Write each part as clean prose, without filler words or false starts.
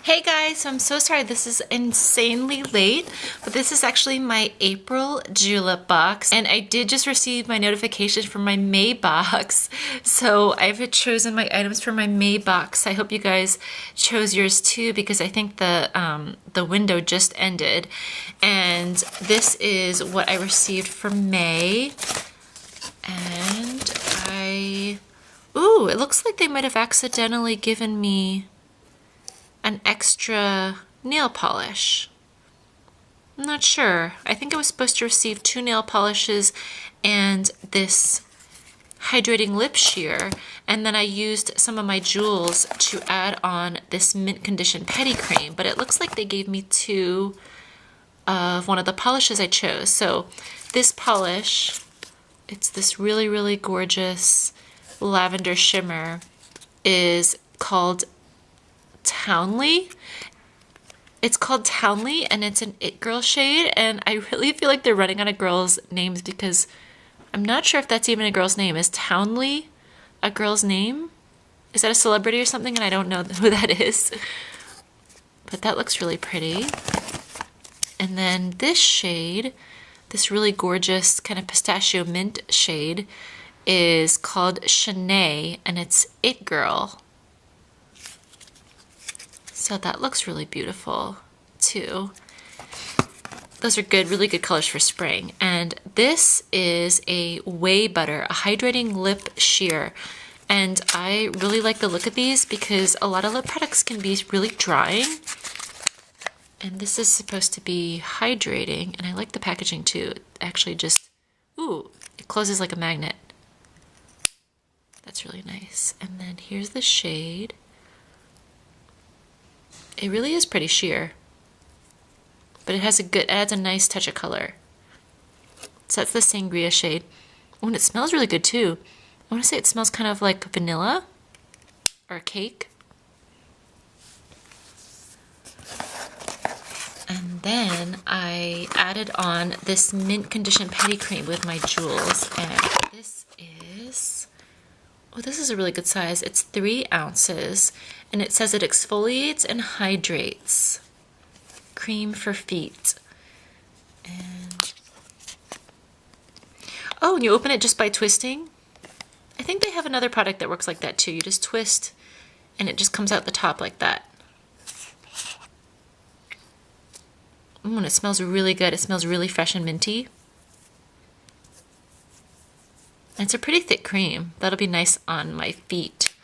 Hey guys, so I'm so sorry this is insanely late, but this is actually my April julep box, and I did just receive my notification from my May box, so I've chosen my items for my May box. I hope you guys chose yours too, because I think the window just ended, and this is what I received for May, and ooh, it looks like they might have accidentally given me an extra nail polish. I'm not sure. I think I was supposed to receive 2 nail polishes and this hydrating lip sheer, and then I used some of my jewels to add on this mint condition pedi cream, but it looks like they gave me 2 of one of the polishes I chose. So this polish, it's this really, really gorgeous lavender shimmer, is called Townley. It's called Townley, and it's an It Girl shade, and I really feel like they're running out of girls' names because I'm not sure if that's even a girl's name. Is Townley a girl's name? Is that a celebrity or something? And I don't know who that is. But that looks really pretty. And then this shade, this really gorgeous kind of pistachio mint shade, is called Shanae, and it's It Girl. So that looks really beautiful too. Those are good, really good colors for spring. And this is a whey butter, a hydrating lip sheer. And I really like the look of these because a lot of lip products can be really drying. And this is supposed to be hydrating, and I like the packaging too. It actually just, ooh, it closes like a magnet. That's really nice. And then here's the shade. It really is pretty sheer, but it has it adds a nice touch of color. So that's the Sangria shade. Oh, and it smells really good too. I want to say it smells kind of like vanilla or cake. And then I added on this mint condition pedi cream with my jewels, and this is, oh, this is a really good size. It's 3 ounces, and it says it exfoliates and hydrates. Cream for feet. And oh, and you open it just by twisting? I think they have another product that works like that too. You just twist, and it just comes out the top like that. And it smells really good. It smells really fresh and minty. It's a pretty thick cream. That'll be nice on my feet.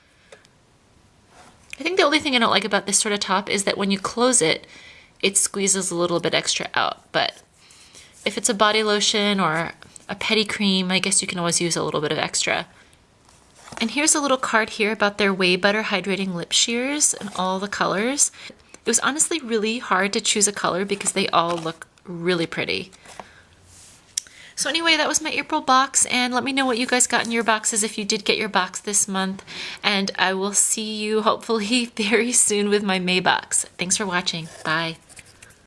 I think the only thing I don't like about this sort of top is that when you close it, it squeezes a little bit extra out. But if it's a body lotion or a pedi cream, I guess you can always use a little bit of extra. And here's a little card here about their Whey Butter Hydrating Lip Sheers and all the colors. It was honestly really hard to choose a color because they all look really pretty. So anyway, that was my April box, and let me know what you guys got in your boxes if you did get your box this month, and I will see you hopefully very soon with my May box. Thanks for watching. Bye.